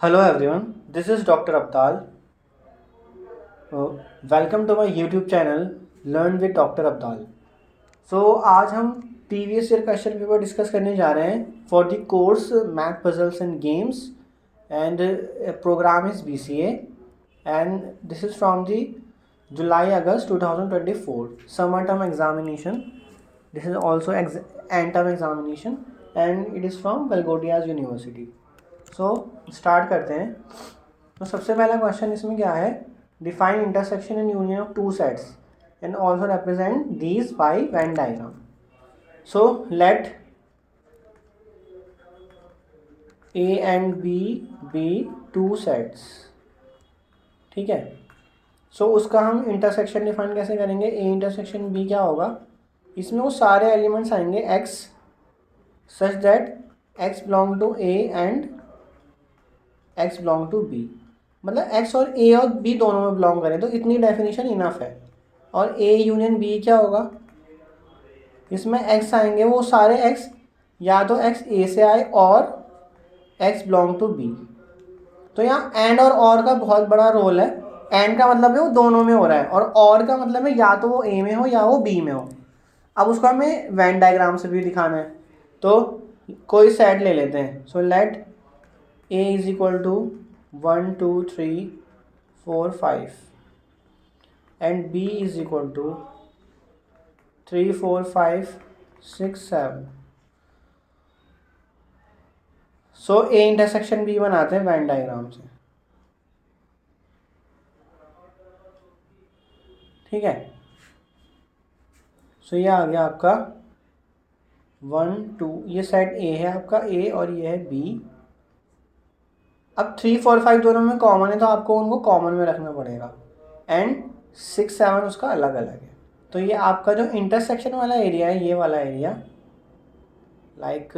Hello everyone, this is Dr. Abdal. Welcome to my YouTube channel Learn with Dr. Abdal. आज हम previous year question paper discuss करने जा रहे हैं for the course math puzzles and games and program is BCA and this is from the July August 2024 summer term examination. This is also end term examination and it is from Belgodia's University. Start करते हैं. तो सबसे पहला question इसमें क्या है, define intersection and union of two sets and also represent these by Venn diagram. So let A and B B two sets. ठीक है. उसका हम इंटरसेक्शन डिफाइन कैसे करेंगे. A इंटरसेक्शन B क्या होगा, इसमें वो सारे एलिमेंट्स आएंगे X such that X belong to A and X belong to B. मतलब X और A और B दोनों में बिलोंग करें तो इतनी डेफिनेशन इनफ है. और A यूनियन B क्या होगा, इसमें X आएंगे वो सारे X या तो X A से आए और X बिलोंग टू B. तो यहाँ एंड और का बहुत बड़ा रोल है. एंड का मतलब है वो दोनों में हो रहा है और का मतलब है या तो वो A में हो या वो B में हो. अब उसको हमें वेन डायग्राम से भी दिखाना है. तो कोई सेट ले लेते हैं. सो let A is equal to 1 2 3 4 5 and B is equal to 3 4 5 6 7. So A intersection B बनाते हैं वेन डायग्राम से. ठीक है. ये आ गया आपका 1 2. ये सेट A है आपका A और ये है B. अब 3 4 5 दोनों में कॉमन है तो आपको उनको कॉमन में रखना पड़ेगा एंड 6 7 उसका अलग अलग है. तो ये आपका जो इंटरसेक्शन वाला एरिया है, ये वाला एरिया लाइक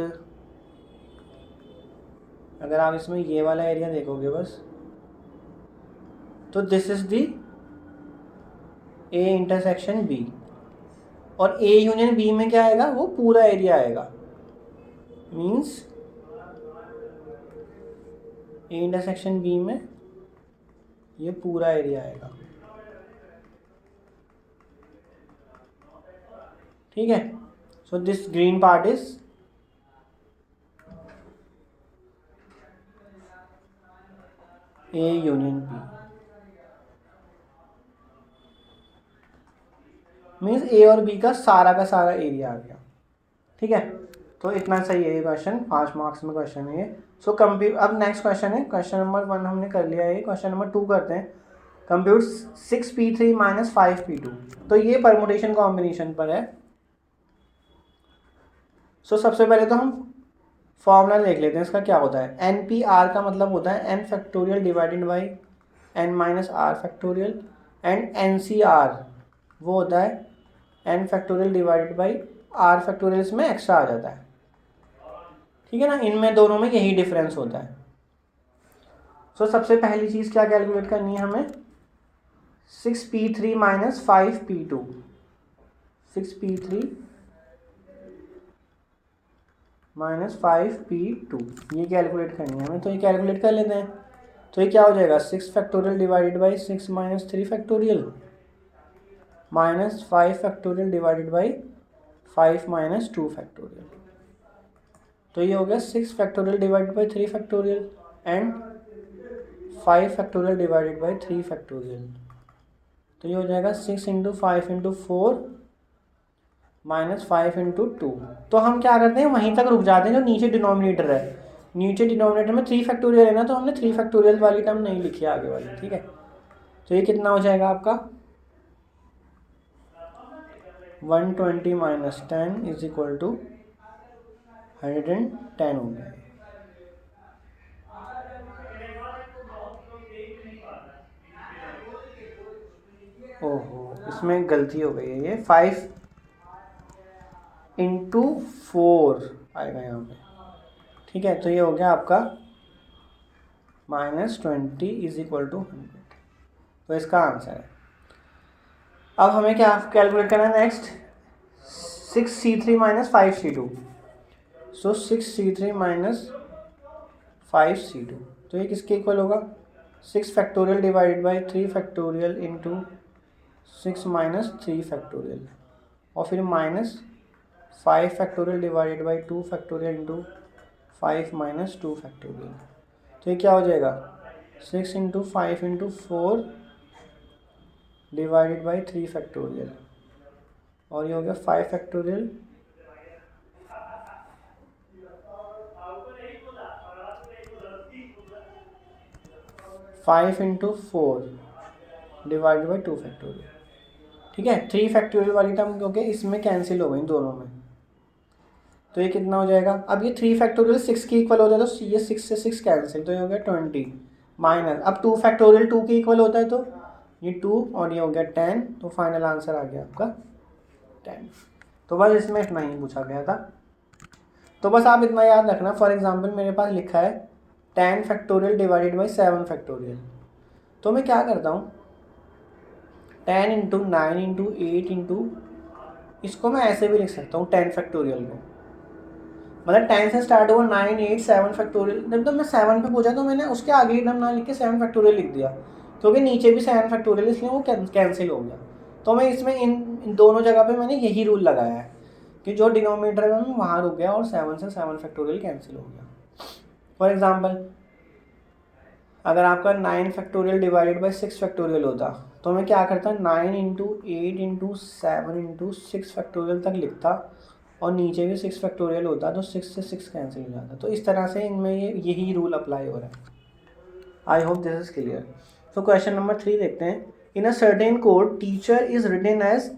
अगर आप इसमें ये वाला एरिया देखोगे बस, तो this is the A intersection B. और A यूनियन B में क्या आएगा, वो पूरा एरिया आएगा. मीन्स A इंटरसेक्शन B में ये पूरा एरिया आएगा. ठीक है. This green part is A union B. Means A और B का सारा एरिया आ गया. ठीक है. तो इतना सही है ये क्वेश्चन, 5 मार्क्स में क्वेश्चन है ये. अब नेक्स्ट क्वेश्चन है, क्वेश्चन नंबर 1 हमने कर लिया है. क्वेश्चन नंबर 2 करते हैं. Compute 6p3 minus 5p2. तो ये परमुटेशन कॉम्बिनेशन पर है. सबसे पहले तो हम फॉर्मूला देख लेते हैं इसका क्या होता है. NPR का मतलब होता है n factorial divided by n minus r factorial and NCR वो होता है n factorial divided by r factorial. इसमें एक्स्ट्रा आ जाता है. ठीक है ना. इनमें दोनों में यही डिफरेंस होता है. सबसे पहली चीज़ क्या कैलकुलेट करनी है हमें, 6p3 minus 5p2. 6p3 minus 5p2 ये कैलकुलेट करनी है हमें. तो ये कैलकुलेट कर लेते हैं. तो ये क्या हो जाएगा, 6 factorial divided by 6 minus 3 factorial minus 5 factorial divided by 5 minus 2 factorial. तो ये हो गया 6 factorial divided by 3 factorial and 5 factorial divided by 3 factorial. तो ये हो जाएगा 6 इंटू 5 इंटू 4 माइनस 5 इंटू 2. तो हम क्या करते हैं, वहीं तक रुक जाते हैं जो नीचे डिनोमिनेटर है. नीचे डिनोमिनेटर में 3 फैक्टोरियल है ना, तो हमने 3 फैक्टोरियल वाली टर्म नहीं लिखी है आगे वाली. ठीक है. तो ये कितना हो जाएगा आपका 120 माइनस 10 इज इक्वल टू 110 हो गया. ओहो, इसमें गलती हो गई है. ये 5 इंटू 4 आएगा यहाँ पे. ठीक है. तो ये हो गया आपका -20 इज इक्वल टू 100. तो इसका आंसर है. अब हमें क्या कैलकुलेट करना है next, 6c3 minus 5c2. 6c3 minus 5c2. तो ये किसके इक्वल होगा, 6 factorial divided by 3 factorial into 6 minus 3 factorial, और फिर minus 5 factorial divided by 2 factorial into 5 minus 2 factorial. तो ये क्या हो जाएगा, 6 into 5 into 4 divided by 3 factorial, और ये हो गया 5 factorial five into 4 divided by 2 factorial. ठीक है, 3 फैक्टोरियल वाली टर्म क्योंकि इसमें कैंसिल हो गई दोनों में, तो ये कितना हो जाएगा, अब ये 3 फैक्टोरियल 6 के इक्वल होता है तो ये 6 से 6 कैंसिल, तो ये हो गया 20 माइनस, अब 2 फैक्टोरियल 2 के इक्वल होता है तो ये 2 और ये हो गया 10, तो फाइनल आंसर आ गया आपका 10। तो बस इसमें इतना ही पूछा गया था। तो बस आप इतना याद रखना, फॉर एग्जाम्पल मेरे पास लिखा है 10 फैक्टोरियल डिवाइडेड बाई 7 फैक्टोरियल, तो मैं क्या करता हूँ 10 इंटू 9 इंटू 8 इंटू, इसको मैं ऐसे भी लिख सकता हूँ 10 फैक्टोरियल को, मतलब 10 से स्टार्ट हुआ 9 8 7 फैक्टोरियल, जब मैं 7 पे पहुंचा तो मैंने उसके आगे ही टर्म ना लिख के 7 फैक्टोरियल लिख दिया, क्योंकि नीचे भी 7 फैक्टोरियल इसलिए वो कैंसिल हो गया। तो मैं इसमें इन दोनों जगह पे मैंने यही रूल लगाया है कि जो डिनोमिनेटर में वहाँ रुक गया और 7 से 7 फैक्टोरियल कैंसिल हो गया। फॉर एग्जाम्पल अगर आपका 9 फैक्टोरियल डिवाइडेड बाई 6 फैक्टोरियल होता तो मैं क्या करता, 9 इंटू 8 इंटू 7 इंटू 6 फैक्टोरियल तक लिखता, और नीचे भी 6 फैक्टोरियल होता तो 6 से 6 कैंसिल हो जाता। तो इस तरह से इनमें यही रूल अप्लाई हो रहा है। I hope this is clear. तो क्वेश्चन नंबर 3 देखते हैं। In a certain code teacher is written as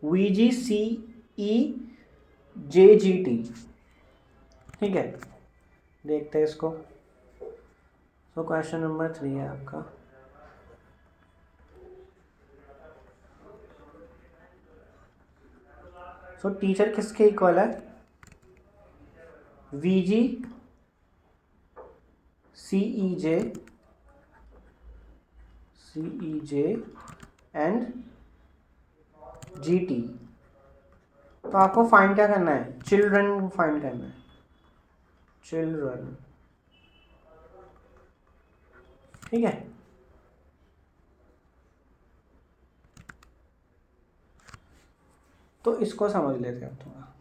VGCEJGT। ठीक है, देखते हैं इसको। तो क्वेश्चन नंबर 3 है आपका, सो टीचर किसके इक्वल है, VGCEJ एंड GT। तो आपको फाइंड क्या करना है, चिल्ड्रन को फाइंड करना है, चिल्ड्रन। ठीक है, तो इसको समझ लेते हैं थोड़ा।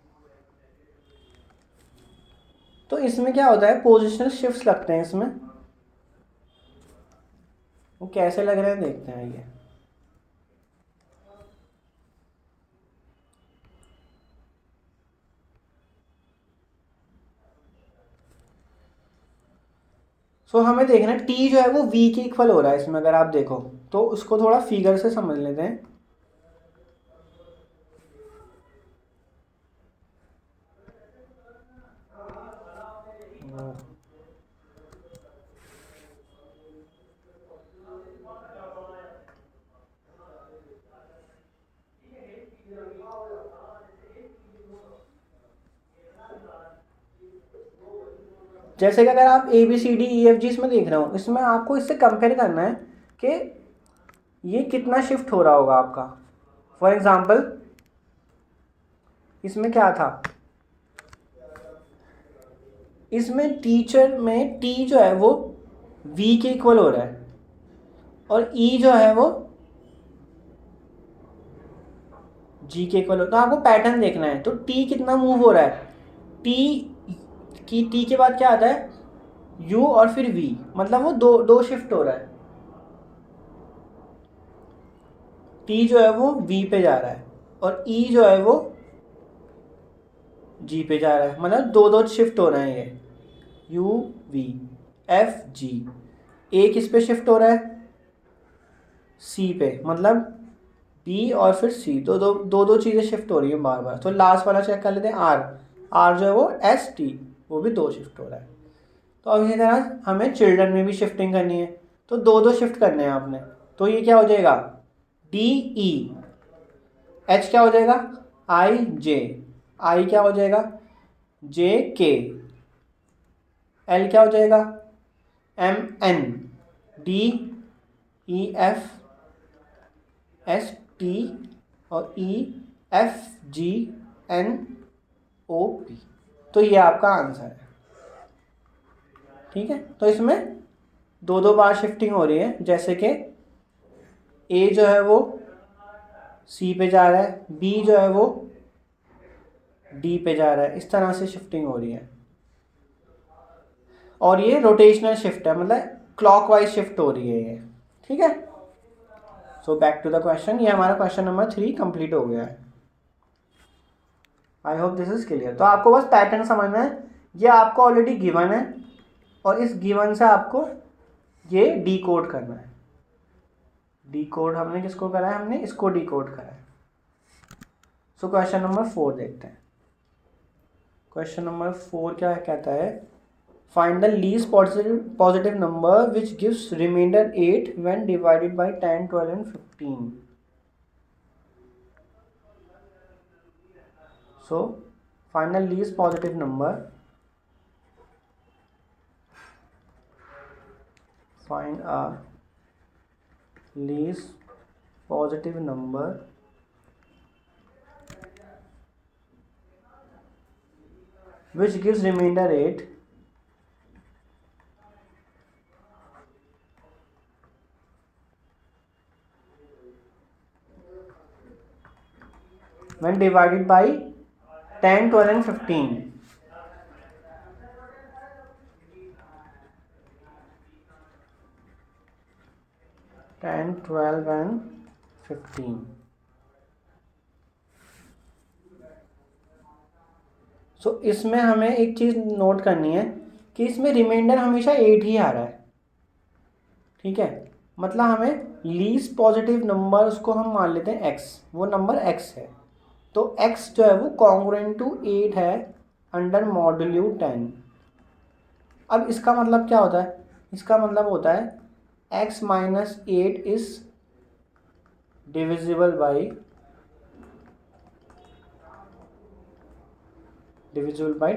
तो इसमें क्या होता है, पोजिशनल शिफ्ट्स लगते हैं इसमें, वो कैसे लग रहे हैं देखते हैं ये। सो हमें देखना है टी जो है वो वी के इक्वल हो रहा है इसमें, अगर आप देखो तो उसको थोड़ा फिगर से समझ लेते हैं। जैसे कि अगर आप ABCDEFG इसमें देख रहे हो, इसमें आपको इससे कंपेयर करना है कि ये कितना शिफ्ट हो रहा होगा आपका। फॉर एग्जांपल इसमें क्या था, इसमें टीचर में टी जो है वो वी के इक्वल हो रहा है, और ई जो है वो जी के इक्वल हो, तो आपको पैटर्न देखना है। तो टी कितना मूव हो रहा है, टी के बाद क्या आता है यू और फिर वी, मतलब वो दो शिफ्ट हो रहा है। टी जो है वो वी पे जा रहा है और ई जो है वो जी पे जा रहा है, मतलब दो शिफ्ट हो रहे हैं ये, यू वी एफ जी। ए किस पे शिफ्ट हो रहा है, सी पे, मतलब बी और फिर सी, दो चीज़ें शिफ्ट हो रही हैं बार बार। तो लास्ट वाला चेक कर लेते हैं, आर जो है वो एस टी, वो भी दो शिफ्ट हो रहा है। तो अब इसी तरह हमें चिल्ड्रन में भी शिफ्टिंग करनी है, तो दो शिफ्ट करने हैं आपने। तो ये क्या हो जाएगा, डी ई, एच क्या हो जाएगा आई जे, आई क्या हो जाएगा जे के, एल क्या हो जाएगा M N, D E F S T और E F G N O P. तो ये आपका आंसर है। ठीक है, तो इसमें दो दो बार शिफ्टिंग हो रही है, जैसे कि ए जो है वो सी पे जा रहा है, बी जो है वो डी पे जा रहा है, इस तरह से शिफ्टिंग हो रही है। और ये रोटेशनल शिफ्ट है, मतलब क्लॉकवाइज शिफ्ट हो रही है ये, ठीक है। So back to the question, ये हमारा क्वेश्चन नंबर 3 कंप्लीट हो गया है। I hope this is clear. तो आपको बस पैटर्न समझना है, ये आपको ऑलरेडी गिवन है और इस गिवन से आपको ये डीकोड करना है। डीकोड हमने किसको करा है, हमने इसको डीकोड करा है। सो क्वेश्चन नंबर 4 देखते हैं। क्वेश्चन नंबर 4 क्या कहता है, find the least positive number which gives remainder 8 when divided by 10, 12 and 15। So find the least positive number. Find a least positive number which gives remainder 8 when divided by 10, 12 and 15. Ten, 12 and 15. सो इसमें हमें एक चीज़ note करनी है कि इसमें reminder हमेशा 8 ही आ रहा है, ठीक है। मतलब हमें लीस्ट पॉजिटिव नंबर उसको हम मान लेते हैं x, वो नंबर x है। तो x जो है वो कॉन्ग्रुएंट टू 8 है अंडर मॉड्यूलो 10। अब इसका मतलब क्या होता है, इसका मतलब होता है x minus 8 is divisible by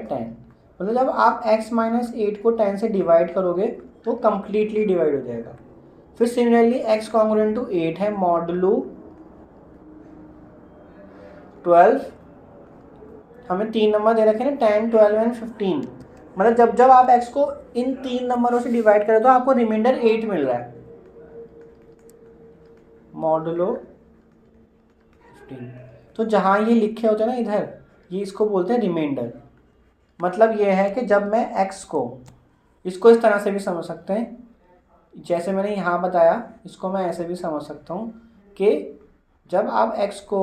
10। मतलब जब आप x माइनस 8 को 10 से डिवाइड करोगे तो कंप्लीटली डिवाइड हो जाएगा। फिर सिमिलरली x कॉन्ग्रुएंट टू 8 है मॉड्यूलो 12। हमें 3 नंबर दे रखे हैं 10, 12 एंड 15। मतलब जब आप x को इन 3 नंबरों से डिवाइड करें तो आपको रिमाइंडर 8 मिल रहा है, मॉड्यूलो 15। तो जहाँ ये लिखे होते हैं ना इधर, ये इसको बोलते हैं रिमाइंडर। मतलब ये है कि जब मैं x को, इसको इस तरह से भी समझ सकते हैं जैसे मैंने यहाँ बताया, इसको मैं ऐसे भी समझ सकता हूँ कि जब आप x को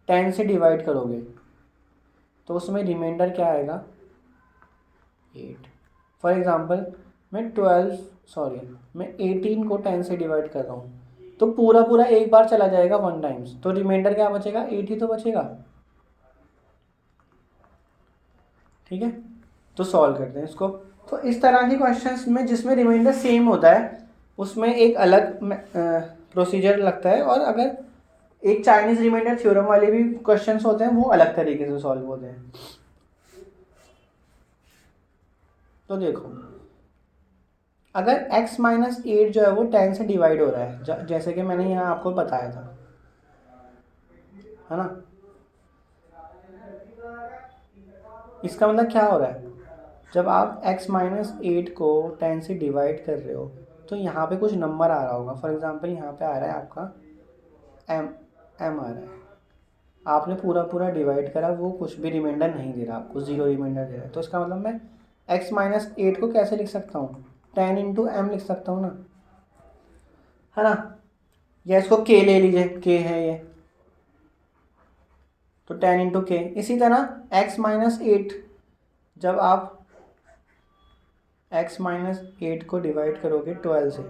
10 से डिवाइड करोगे तो उसमें रिमाइंडर क्या आएगा, 8। फॉर एग्ज़ाम्पल मैं 18 को 10 से डिवाइड कर रहा हूँ तो पूरा एक बार चला जाएगा 1 टाइम्स, तो रिमाइंडर क्या बचेगा, 8 ही तो बचेगा, ठीक है। तो सॉल्व करते हैं इसको। तो इस तरह के क्वेश्चंस में जिसमें रिमाइंडर सेम होता है उसमें एक अलग प्रोसीजर लगता है, और अगर एक चाइनीज़ रिमाइंडर थ्योरम वाले भी क्वेश्चंस होते हैं वो अलग तरीके से सॉल्व होते हैं। तो देखो अगर x माइनस 8 जो है वो 10 से डिवाइड हो रहा है, जैसे कि मैंने यहाँ आपको बताया था, है ना। इसका मतलब क्या हो रहा है, जब आप x माइनस 8 को 10 से डिवाइड कर रहे हो तो यहाँ पे कुछ नंबर आ रहा होगा। फॉर एग्जांपल यहाँ पे आ रहा है आपका m आ रहा है, आपने पूरा डिवाइड करा, वो कुछ भी रिमाइंडर नहीं दे रहा आपको, 0 रिमाइंडर दे रहा है। तो इसका मतलब मैं x माइनस 8 को कैसे लिख सकता हूँ, 10 इंटू m लिख सकता हूँ ना, है ना। या इसको k ले लीजिए, k है ये, तो 10 इंटू के। इसी तरह x माइनस 8, जब आप x माइनस 8 को डिवाइड करोगे 12 से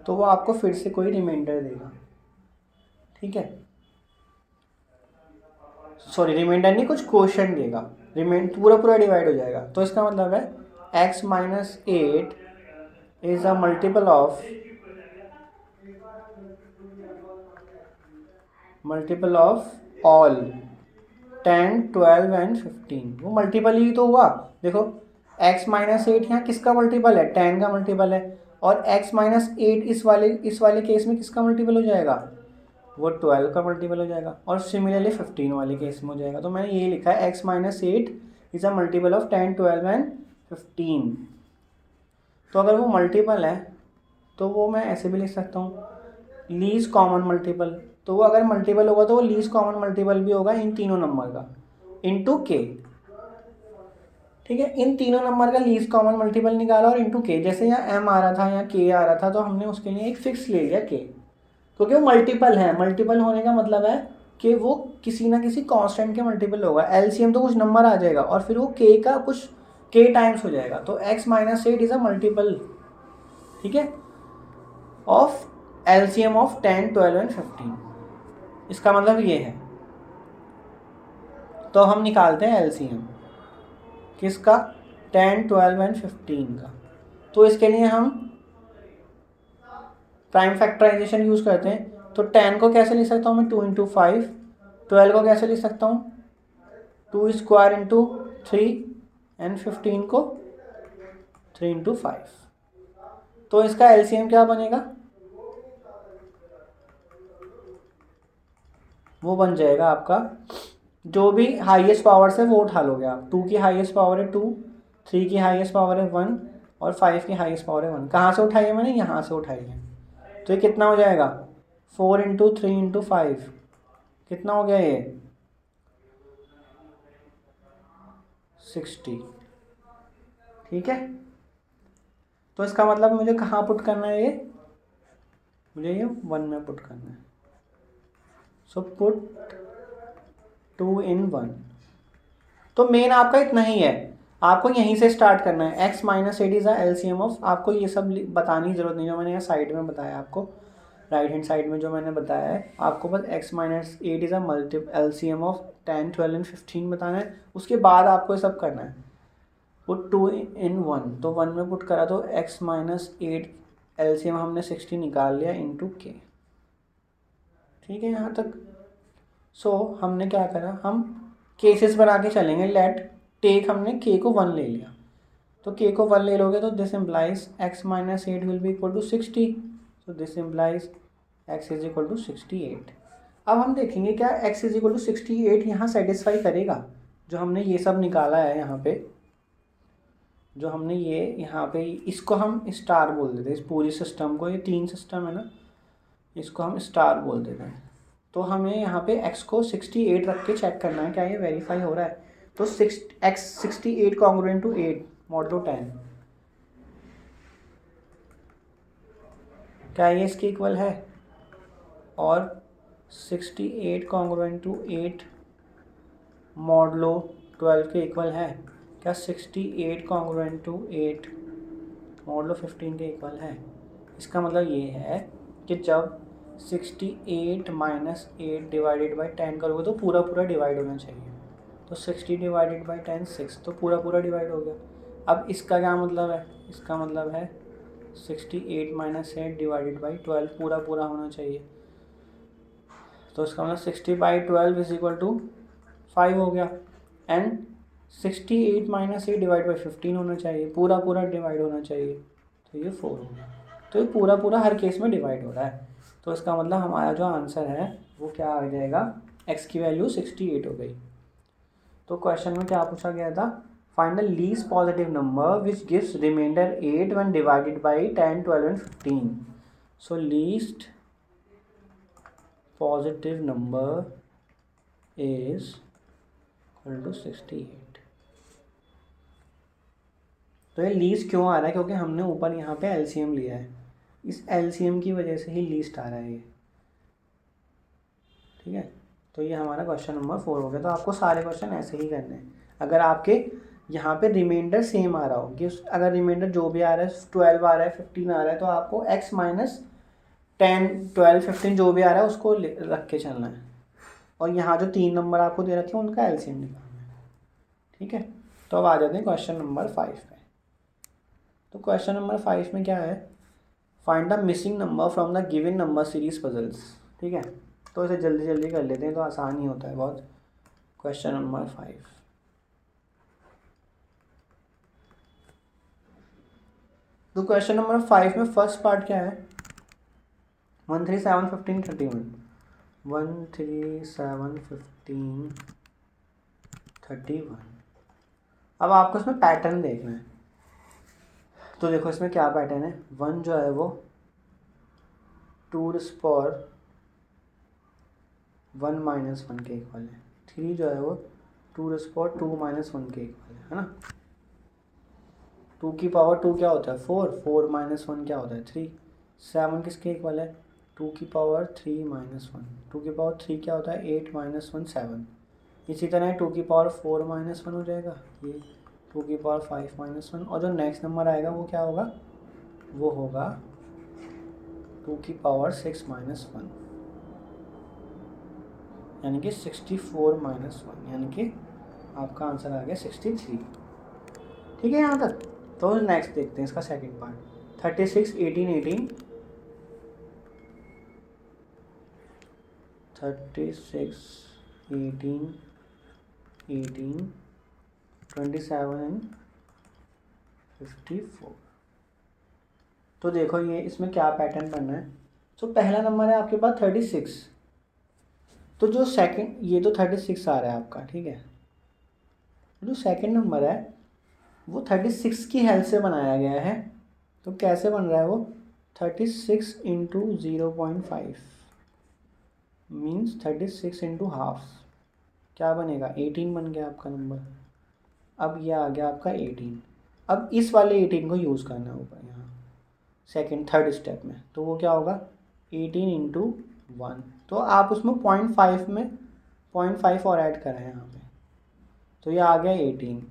तो वो आपको फिर से कोई रिमाइंडर देगा, ठीक है। सॉरी, रिमाइंडर नहीं, कुछ क्वोशिएंट देगा, पूरा डिवाइड हो जाएगा। तो इसका मतलब है x minus 8 is a multiple of all 10, 12 and 15। वो मल्टीपल ही तो हुआ। देखो x माइनस 8 यहाँ किसका मल्टीपल है, 10 का मल्टीपल है, और x माइनस 8 इस वाले केस में किसका मल्टीपल हो जाएगा, वो 12 का मल्टीपल हो जाएगा, और सिमिलरली 15 वाले केस में हो जाएगा। तो मैंने ये लिखा है x minus 8 is a multiple of 10, 12 and 15। तो अगर वो मल्टीपल है तो वो मैं ऐसे भी लिख सकता हूँ, लीस्ट कॉमन मल्टीपल। तो वो अगर मल्टीपल होगा तो वो लीस्ट कॉमन मल्टीपल भी होगा इन तीनों नंबर का, इंटू के। ठीक है, इन तीनों नंबर का लीस्ट कॉमन मल्टीपल निकाला और इंटू के। जैसे यहाँ एम आ रहा था, यहाँ के आ रहा था, तो हमने उसके लिए एक फिक्स ले लिया के, क्योंकि वो मल्टीपल है। मल्टीपल होने का मतलब है कि वो किसी ना किसी कांस्टेंट के मल्टीपल होगा। एलसीएम तो कुछ नंबर आ जाएगा और फिर वो के का कुछ के टाइम्स हो जाएगा। तो x minus 8 is a multiple, ठीक है, ऑफ एलसीएम ऑफ 10, 12 एंड 15। इसका मतलब ये है। तो हम निकालते हैं एलसीएम किसका, 10, 12 एंड 15 का। तो इसके लिए हम प्राइम फैक्टराइजेशन यूज़ करते हैं। तो 10 को कैसे लिख सकता हूँ मैं, 2 इंटू 5। 12 को कैसे लिख सकता हूँ, 2 स्क्वायर इंटू 3, एंड 15 को 3 इंटू 5। तो इसका एलसीएम क्या बनेगा, वो बन जाएगा आपका, जो भी हाईएस्ट पावर से वो उठा लोगे आप। 2 की हाईएस्ट पावर है 2, 3 की हाईएस्ट पावर है 1 और 5 की हाईएस्ट पावर है 1। कहाँ से उठाई है मैंने, यहाँ से उठाई है। तो ये कितना हो जाएगा, 4 इंटू 3 इंटू 5, कितना हो गया ये, 60। ठीक है, तो इसका मतलब मुझे कहाँ पुट करना है, ये मुझे ये 1 में पुट करना है। So put 2 in 1। तो मेन आपका इतना ही है, आपको यहीं से स्टार्ट करना है। x minus 8 is LCM of, आपको ये सब बताने की जरूरत नहीं, जो मैंने यहाँ साइड में बताया आपको, राइट हैंड साइड में जो मैंने बताया है आपको, बस x minus 8 is LCM of 10, 12 and 15 बताना है। उसके बाद आपको ये सब करना है, पुट 2 in 1। तो 1 में पुट करा तो x माइनस 8 एलसीएम हमने 60 निकाल लिया इंटू के। ठीक है यहाँ तक। सो हमने क्या करा, हम केसेस बना के चलेंगे। लेट टेक, हमने के को 1 ले लिया, तो के को 1 ले लोगे तो this implies x minus 8 will be equal to 60। So this implies x is equal to 68। अब हम देखेंगे क्या x इज इक्वल टू 68 यहाँ सेटिस्फाई करेगा। जो हमने ये सब निकाला है यहाँ पे, जो हमने ये यहाँ पे, इसको हम स्टार बोल देते हैं, इस पूरी सिस्टम को, ये 3 सिस्टम है ना, इसको हम स्टार बोल देते हैं। तो हमें यहाँ पे x को 68 रख के चेक करना है क्या ये वेरीफाई हो रहा है। तो x 68 कॉन्ग्रुएंट टू 8 मॉडलो 10, क्या ये इसके इक्वल है। और 68 कॉन्ग्रुएंट टू 8 मॉडलो 12 के इक्वल है क्या, 68 कॉन्ग्रुएंट टू 8 मॉडलो 15 के इक्वल है। इसका मतलब ये है कि जब 68 माइनस 8 डिवाइडेड बाई 10 करोगे तो पूरा पूरा डिवाइड होना चाहिए। तो 60 डिवाइडेड बाई 10 6, तो पूरा पूरा डिवाइड हो गया। अब इसका क्या मतलब है, इसका मतलब है 68 माइनस 8 डिवाइडेड बाई 12 पूरा पूरा होना चाहिए। तो इसका मतलब 60 बाई 12 इज इक्वल टू 5 हो गया। एंड 68 माइनस 8 डिवाइड बाई 15 होना चाहिए, पूरा पूरा डिवाइड होना चाहिए। तो ये 4 हो गया। तो ये पूरा पूरा हर केस में डिवाइड हो रहा है। तो इसका मतलब हमारा जो आंसर है वो क्या आ जाएगा, x की वैल्यू 68 हो गई। तो क्वेश्चन में क्या पूछा गया था, find the least positive number which gives remainder 8 when divided by 10, 12 and 15। So least positive number is equal to 68। तो ये लीस्ट क्यों आ रहा है, क्योंकि हमने ऊपर यहाँ पे एलसीएम लिया है, इस एलसीएम की वजह से ही लीस्ट आ रहा है ये। ठीक है, तो ये हमारा क्वेश्चन नंबर 4 हो गया। तो आपको सारे क्वेश्चन ऐसे ही करने हैं। अगर आपके यहाँ पे रिमाइंडर सेम आ रहा हो, कि अगर रिमाइंडर जो भी आ रहा है 12 आ रहा है, 15 आ रहा है, तो आपको x माइनस 10, 12, 15 जो भी आ रहा है उसको रख के चलना है। और यहाँ जो 3 नंबर आपको दे रखे हैं उनका एलसीएम निकालना है। ठीक है, तो अब आ जाते हैं क्वेश्चन नंबर 5 पे। तो क्वेश्चन नंबर 5 में क्या है, find the missing number from the given number series puzzles. ठीक है, तो इसे जल्दी जल्दी कर लेते हैं, तो आसान ही होता है बहुत। क्वेश्चन नंबर 5, तो क्वेश्चन नंबर 5 में फर्स्ट पार्ट क्या है, 1 3 7 15 31, 1 3 7 15 31। अब आपको इसमें पैटर्न देखना है। तो देखो इसमें क्या पैटर्न है, 1 जो है वो 2⁻1 - 1 के इक्वल है, 3 जो है वो 2⁻2 - 1 के इक्वल है ना। 2 की पावर 2 क्या होता है 4, 4 - 1 क्या होता है 3, 7 किसके इक्वल है 2 की पावर 3 - 1, 2 की पावर 3 क्या होता है 8 - 1 7। इसी तरह 2 की पावर 4 - 1 हो जाएगा ये, 2 की पावर 5 - 1, और जो नेक्स्ट नंबर आएगा वो क्या होगा, वो होगा 2 की पावर 6 - 1, यानी कि 64 - 1, यानी कि आपका आंसर आ गया 63। ठीक है यहाँ तक। तो नेक्स्ट देखते हैं इसका सेकंड पार्ट, 36 18 18, 36 18 18 27 एंड 54। तो देखो ये इसमें क्या पैटर्न बनना है। तो पहला नंबर है आपके पास 36, तो जो सेकंड, ये तो 36 आ रहा है आपका, ठीक है। जो सेकंड नंबर है वो 36 की हेल्प से बनाया गया है। तो कैसे बन रहा है वो, 36 इंटू 0.5 मीन्स 36 इंटू हाफ, क्या बनेगा 18 बन गया आपका नंबर। अब ये आ गया आपका 18। अब इस वाले 18 को यूज़ करना होगा यहाँ सेकंड थर्ड स्टेप में, तो वो क्या होगा 18 इंटू 1। तो आप उसमें 0.5 में 0.5 और ऐड करें यहाँ पे, तो ये आ गया 18।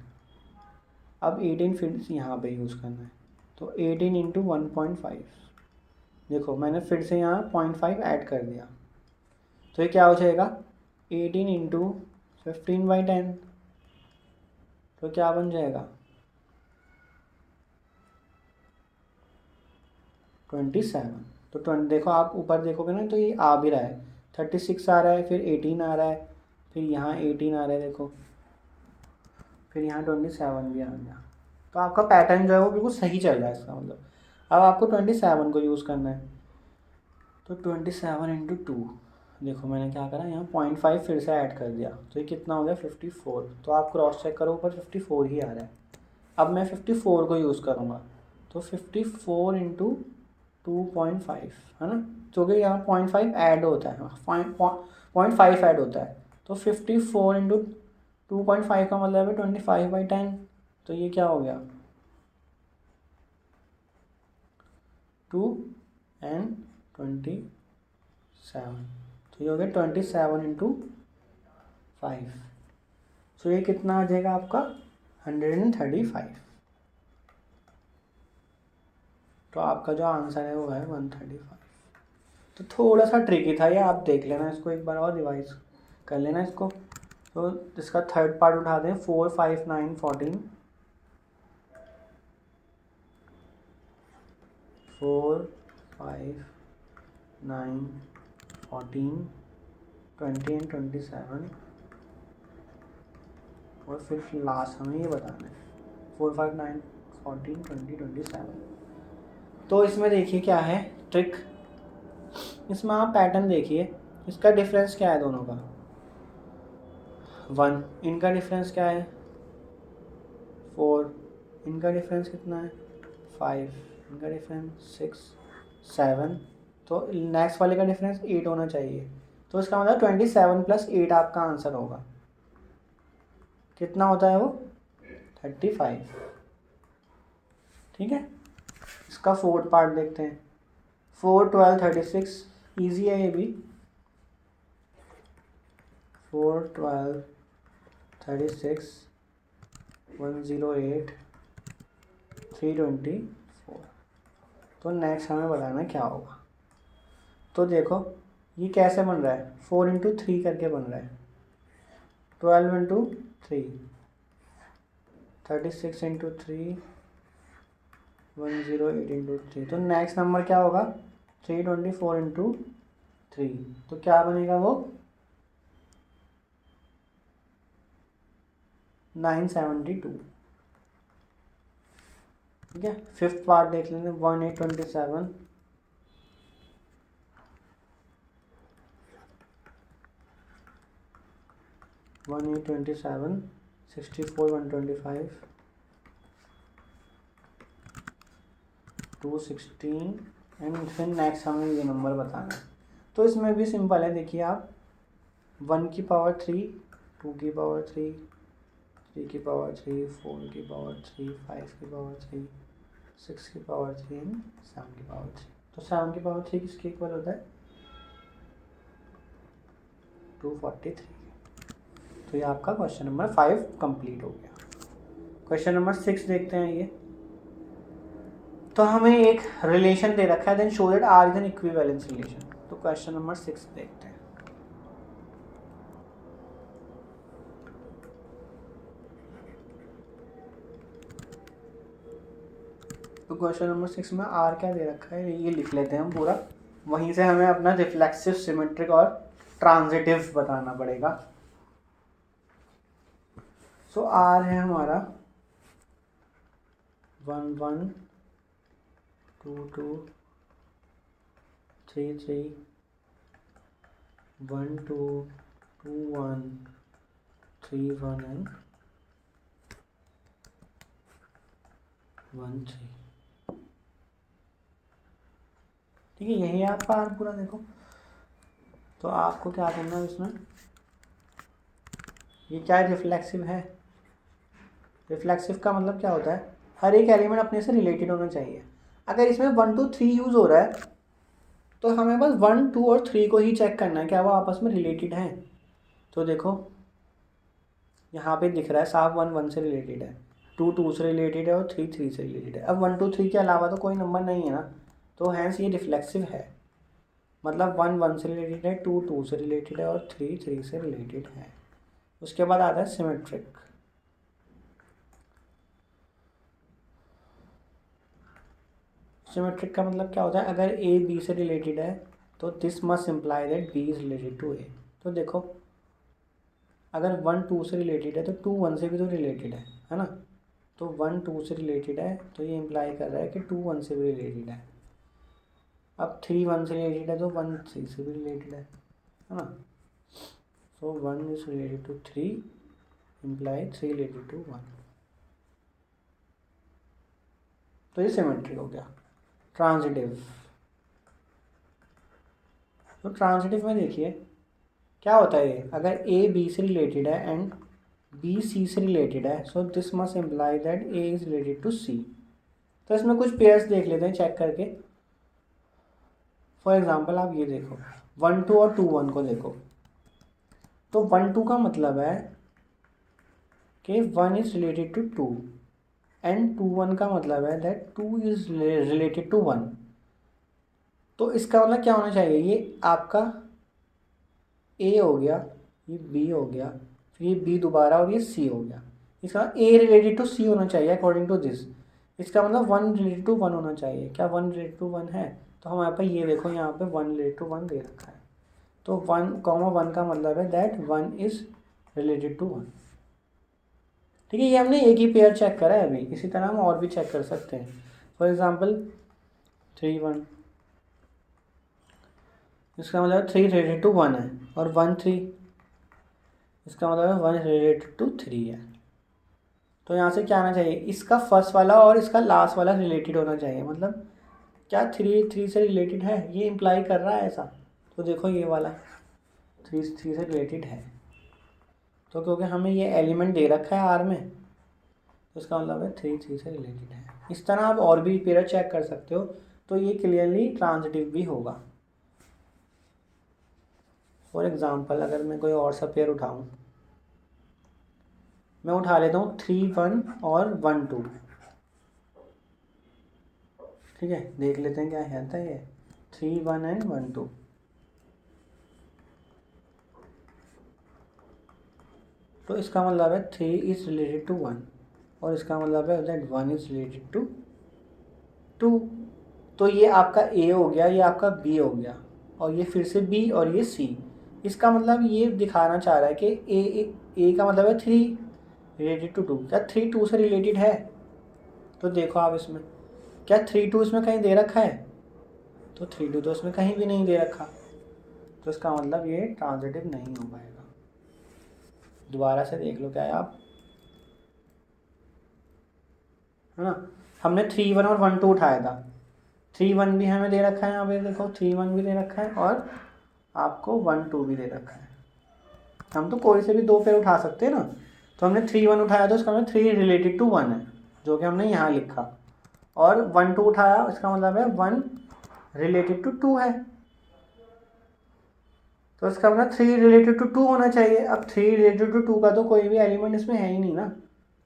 अब 18 फिर से यहाँ पे यूज़ करना है, तो 18 इंटू 1.5, देखो मैंने फिर से यहाँ 0.5 ऐड कर दिया, तो ये क्या हो जाएगा 18 इंटू 15/10, तो क्या बन जाएगा 27। तो 20 देखो आप ऊपर देखोगे ना तो ये आ भी रहा है, 36 आ रहा है, फिर 18 आ रहा है, फिर यहाँ 18 आ रहा है देखो, फिर यहाँ 27 भी आ गया। तो आपका पैटर्न जो है वो बिल्कुल सही चल रहा है इसका मतलब। अब आपको 27 को यूज़ करना है, तो 27 इंटू 2, देखो मैंने क्या करा यहाँ 0.5 फिर से ऐड कर दिया, तो ये कितना हो गया 54। तो आप क्रॉस चेक करो ऊपर 54 ही आ रहा है। अब मैं 54 को यूज़ करूँगा, तो 54 इंटू 2.5 है ना, क्योंकि यहाँ 0.5 ऐड होता है, 0.5 ऐड होता है, तो 54 इंटू 2.5 का मतलब है 25/10। तो ये क्या हो गया 2 एंड 27, तो ये हो गया 27 इंटू 5। तो ये कितना आ जाएगा आपका 135। तो आपका जो आंसर है वो है 135। तो थोड़ा सा ट्रिकी था ये, आप देख लेना इसको एक बार और रिवाइज कर लेना इसको। तो इसका थर्ड पार्ट उठा दें, 4 5 9 14, 4 5 9 14 20 एंड 27, और फिर लास्ट हमें ये बताना है 4 5 9 14 20 27। तो इसमें देखिए क्या है ट्रिक, इसमें आप पैटर्न देखिए, इसका डिफरेंस क्या है दोनों का 1, इनका डिफरेंस क्या है 4, इनका डिफरेंस कितना है 5, इनका डिफरेंस 6 7, तो नेक्स्ट वाले का डिफरेंस 8 होना चाहिए। तो इसका मतलब 27 + 8 आपका आंसर होगा, कितना होता है वो 35। ठीक है, इसका फोर्थ पार्ट देखते हैं, 4 12 36, ईजी है ये भी, 4 12 36 108 324। तो नेक्स्ट हमें बताना क्या होगा। तो देखो ये कैसे बन रहा है, 4 इंटू 3 करके बन रहा है, 12 इंटू 3, 36 इंटू 3, 108 इंटू 3। तो नेक्स्ट नंबर क्या होगा 324 इंटू 3, तो क्या बनेगा वो 972। ठीक है, फिफ्थ पार्ट देख लेंगे, 1827, 64 125, 216 एंड फिर नेक्स्ट हमें ये नंबर बताना है। तो इसमें भी सिंपल है, देखिए आप 1 की पावर 3, 2 की पावर 3, 3 की पावर 3, 4 की पावर 3, 5 की पावर 3, 6 की पावर 3 एंड 7 की पावर 3। तो 7 की पावर 3 किसके इक्वल होता है? 243। तो ये आपका क्वेश्चन नंबर 5 कंप्लीट हो गया। क्वेश्चन नंबर 6 देखते हैं ये। तो हमें एक रिलेशन दे रखा है, then show that R is an equivalence relation. तो क्वेश्चन नंबर 6 देखते हैं। तो क्वेश्चन नंबर 6 में आर क्या दे रखा है ये लिख लेते हैं हम पूरा, वहीं से हमें अपना रिफ्लेक्सिव, सिमेट्रिक और ट्रांजिटिव बताना पड़ेगा। सो आर है हमारा 1 1 2 2 3 3 1 2 2 1 3 1 एंड 1 3। ठीक है, यही है आपका आर पूरा। देखो तो आपको क्या करना है इसमें, ये क्या है? रिफ्लेक्सिव है। रिफ्लेक्सिव का मतलब क्या होता है? हर एक एलिमेंट अपने से रिलेटेड होना चाहिए। अगर इसमें 1 2 3 यूज़ हो रहा है तो हमें बस 1 2 और 3 को ही चेक करना है क्या वो आपस में रिलेटेड हैं। तो देखो यहाँ पे दिख रहा है साफ 1 1 से रिलेटेड है, 2 2 से रिलेटेड है और 3 3 से रिलेटेड है। अब 1 2 3 के अलावा तो कोई नंबर नहीं है ना, तो हैंस ये रिफ्लेक्सिव है। मतलब 1 1 से रिलेटेड है, 2 2 से रिलेटेड है और 3 3 से रिलेटेड है। उसके बाद आता है सिमेट्रिक। सिमेट्रिक का मतलब क्या होता है? अगर ए बी से रिलेटेड है तो this must imply that B is related to A. तो देखो अगर 1 2 से रिलेटेड है तो 2 1 से भी तो रिलेटेड है ना। तो 1 2 से रिलेटेड है तो ये इम्प्लाई कर रहा है कि 2 1 से भी रिलेटेड है। अब 3 1 से रिलेटेड है तो 1 3 से भी रिलेटेड है ना। So 1 is related to 3 imply 3 related to 1। तो ये सिमेट्रिक हो गया। ट्रांजिटिव, तो ट्रांजिटिव में देखिए क्या होता है ये, अगर ए बी से रिलेटेड है एंड बी सी से रिलेटेड है, so this must imply that A is related to C. तो इसमें कुछ पेयर्स देख लेते हैं चेक करके। फॉर एग्जांपल आप ये देखो 1 2 और 2 1 को देखो। तो 1 2 का मतलब है कि 1 इज रिलेटेड टू 2 एंड 2 1 का मतलब है दैट 2 इज रिलेटेड टू 1। तो इसका मतलब क्या होना चाहिए? ये आपका ए हो गया, ये बी हो गया, फिर ये बी दोबारा और ये सी हो गया। इसका ए रिलेटेड टू सी होना चाहिए अकॉर्डिंग टू दिस। इसका मतलब 1 रिलेटेड टू 1 होना चाहिए। क्या 1 रिलेटेड टू 1 है? तो हमारे पास ये देखो यहाँ पे 1 रिलेटेड टू 1 दे रखा है। तो 1 कॉमा 1 का मतलब है दैट 1 इज रिलेटेड टू 1। ठीक है, ये हमने एक ही पेयर चेक करा है अभी। इसी तरह हम और भी चेक कर सकते हैं। फॉर एग्जाम्पल 3 1, इसका मतलब 3 रिलेटेड टू 1 है, और 1 3 इसका मतलब है 1 रिलेटेड टू 3 है। तो यहाँ से क्या आना चाहिए? इसका फर्स्ट वाला और इसका लास्ट वाला रिलेटेड होना चाहिए। मतलब क्या 3 3 से रिलेटेड है? ये इम्प्लाई कर रहा है ऐसा। तो देखो ये वाला 3 3 से रिलेटेड है। तो क्योंकि हमें ये एलिमेंट दे रखा है आर में, तो इसका मतलब है 3 3 से रिलेटेड है। इस तरह आप और भी पेयर चेक कर सकते हो। तो ये क्लियरली ट्रांजिटिव भी होगा। फॉर एग्जाम्पल अगर मैं कोई और सा पेयर उठाऊँ, मैं उठा लेता हूँ 3 1 और 1 2। ठीक है, देख लेते हैं क्या कहता है ये 3 1 एंड 1 2। तो इसका मतलब है 3 इज रिलेटेड टू 1 और इसका मतलब है दैट 1 इज रिलेटेड टू 2। तो ये आपका ए हो गया, ये आपका बी हो गया, और ये फिर से बी और ये सी। इसका मतलब ये दिखाना चाह रहा है कि ए का मतलब है 3 रिलेटेड टू 2। क्या 3 2 से रिलेटेड है? तो देखो आप इसमें क्या 3 2 इसमें कहीं दे रखा है? तो 3 2 तो इसमें कहीं भी नहीं दे रखा। तो इसका मतलब ये ट्रांजिटिव नहीं हो पाएगा। दोबारा से देख लो क्या है आप, है ना। हमने 3 1 और 1 2 उठाया था, 3 1 भी हमें दे रखा है, यहाँ पे देखो 3 1 भी दे रखा है और आपको 1 2 भी दे रखा है। हम तो कोई से भी 2 पेयर उठा सकते हैं ना, तो हमने 3 1 उठाया तो इसका मतलब 3 रिलेटेड टू 1 है, जो कि हमने यहाँ लिखा, और 1 2 उठाया, इसका मतलब है 1 रिलेटेड टू 2 है, तो इसका मतलब 3 रिलेटेड टू 2 होना चाहिए। अब 3 रिलेटेड टू 2 का तो कोई भी एलिमेंट इसमें है ही नहीं ना,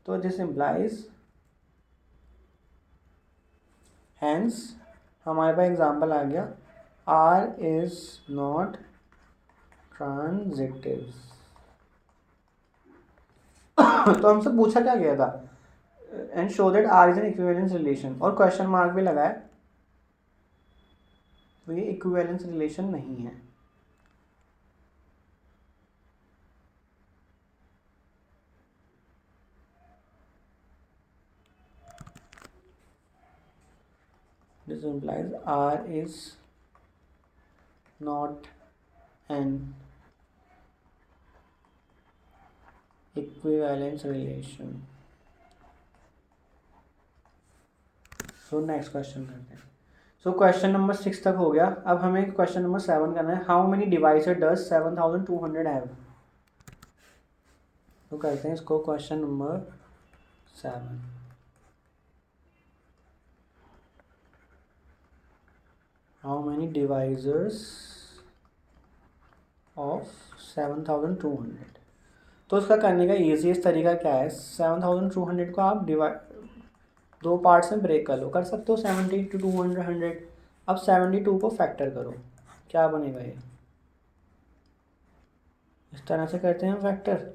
तो दिस इम्प्लाइज, हैंस हमारे पास एग्जाम्पल आ गया, R इज नॉट ट्रांजिटिव। तो हमसे पूछा क्या गया था, and show that R is an equivalence relation, और क्वेश्चन मार्क भी लगाया, तो ये इक्विवेलेंस रिलेशन नहीं है। This implies R is not an equivalence relation. So next question करते हैं। So क्वेश्चन नंबर 6 तक हो गया, अब हमें क्वेश्चन नंबर 7 करना है। How many divisor does 7200 have. तो करते हैं इसको question number 7। How many divisors of 7200। तो उसका करने का ईजीएस्ट तरीका क्या है, 7200 को आप दो पार्ट्स में ब्रेक कर सकते हो, 70 to 200। अब 72 को फैक्टर करो, क्या बनेगा ये, इस तरह से करते हैं फैक्टर,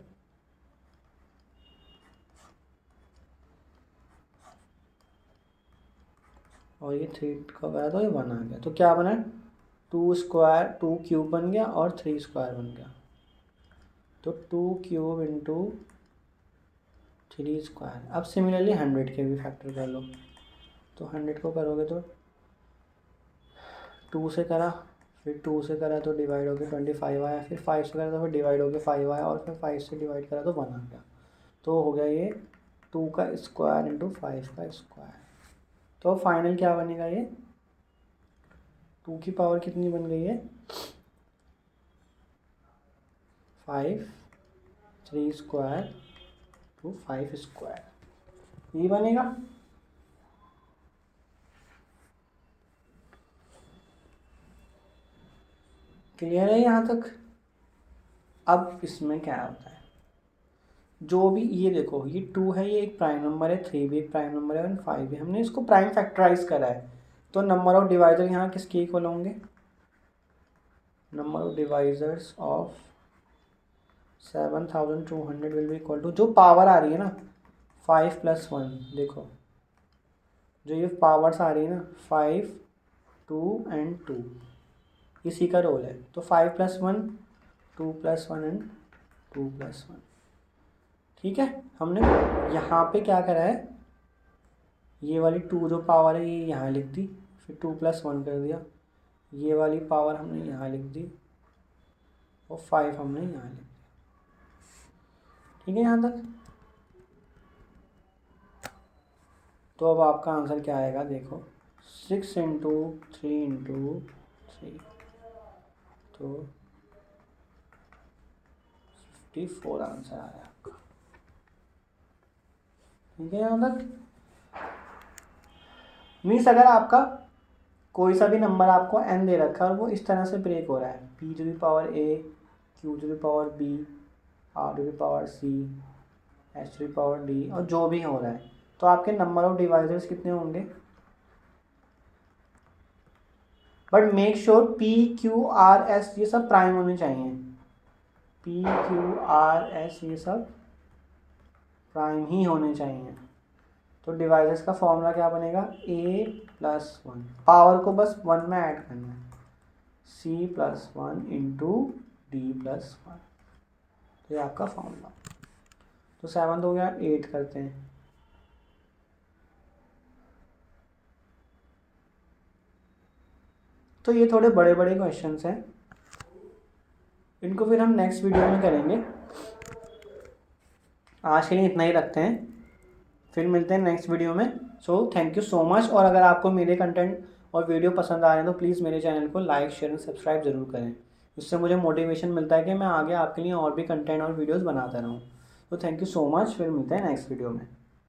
और ये 3 का गया तो ये 1 आ गया, तो क्या बना, 2 स्क्वायर 2 क्यूब बन गया और 3 स्क्वायर बन गया, तो 2 क्यूब इंटू 3 स्क्वायर। अब सिमिलरली 100 के भी फैक्टर कर लो, तो 100 को करोगे तो 2 से करा, फिर 2 से करा तो डिवाइड हो गया 25 आया, फिर 5 से करा तो फिर डिवाइड हो गया 5 आया, और फिर 5 से डिवाइड करा तो 1 आ गया, तो हो गया ये 2 का स्क्वायर इंटू 5 का स्क्वायर। तो फाइनल क्या बनेगा, ये 2 की पावर कितनी बन गई है, 5, 3 स्क्वायर टू 5 स्क्वायर, ये बनेगा। क्लियर है यहाँ तक। अब इसमें क्या होता है, जो भी ये देखो, ये 2 है, ये एक प्राइम नंबर है, 3 भी एक प्राइम नंबर है, 5 भी, हमने इसको प्राइम फैक्टराइज करा है, तो नंबर ऑफ डिवाइजर यहाँ किसके इक्वल होंगे, number of divisors of 7200 will be equal to, जो पावर आ रही है ना 5 + 1, देखो जो ये पावर्स आ रही है ना 5 2 एंड 2, इसी का रोल है, तो 5 + 1 2 + 1 एंड 2 + 1। ठीक है, हमने यहाँ पे क्या करा है, ये वाली 2 जो पावर है ये यहाँ लिख दी, फिर 2 + 1 कर दिया, ये वाली पावर हमने यहाँ लिख दी, और 5 हमने यहाँ लिख दिया। ठीक है यहाँ तक। तो अब आपका आंसर क्या आएगा, देखो 6 × 3 × 3, तो 54 आंसर आया आपका। ठीक है यहाँ तक। मीन्स अगर आपका कोई सा भी नंबर आपको n दे रखा है और वो इस तरह से ब्रेक हो रहा है, p to the power a, q to the power b, r to the power c, h to the power d, और जो भी हो रहा है, तो आपके नंबर ऑफ डिवाइजर्स कितने होंगे, but make sure p q r s ये सब प्राइम होने चाहिए, p q r s ये सब प्राइम ही होने चाहिए। तो डिवाइजर्स का फॉर्मूला क्या बनेगा, a + 1, पावर को बस 1 में ऐड करना है, c + 1 × d + 1, तो ये आपका फॉर्मूला। तो 7 हो गया, 8 करते हैं। तो ये थोड़े बड़े बड़े क्वेश्चंस हैं, इनको फिर हम नेक्स्ट वीडियो में करेंगे। आज के लिए इतना ही रखते हैं, फिर मिलते हैं नेक्स्ट वीडियो में। So thank you so much. और अगर आपको मेरे कंटेंट और वीडियो पसंद आ रहे हैं तो प्लीज़ मेरे चैनल को लाइक शेयर एंड सब्सक्राइब ज़रूर करें। इससे मुझे मोटिवेशन मिलता है कि मैं आगे आपके लिए और भी कंटेंट और वीडियोज़ बनाता रहूँ। तो थैंक यू सो मच, फिर मिलते हैं नेक्स्ट वीडियो में।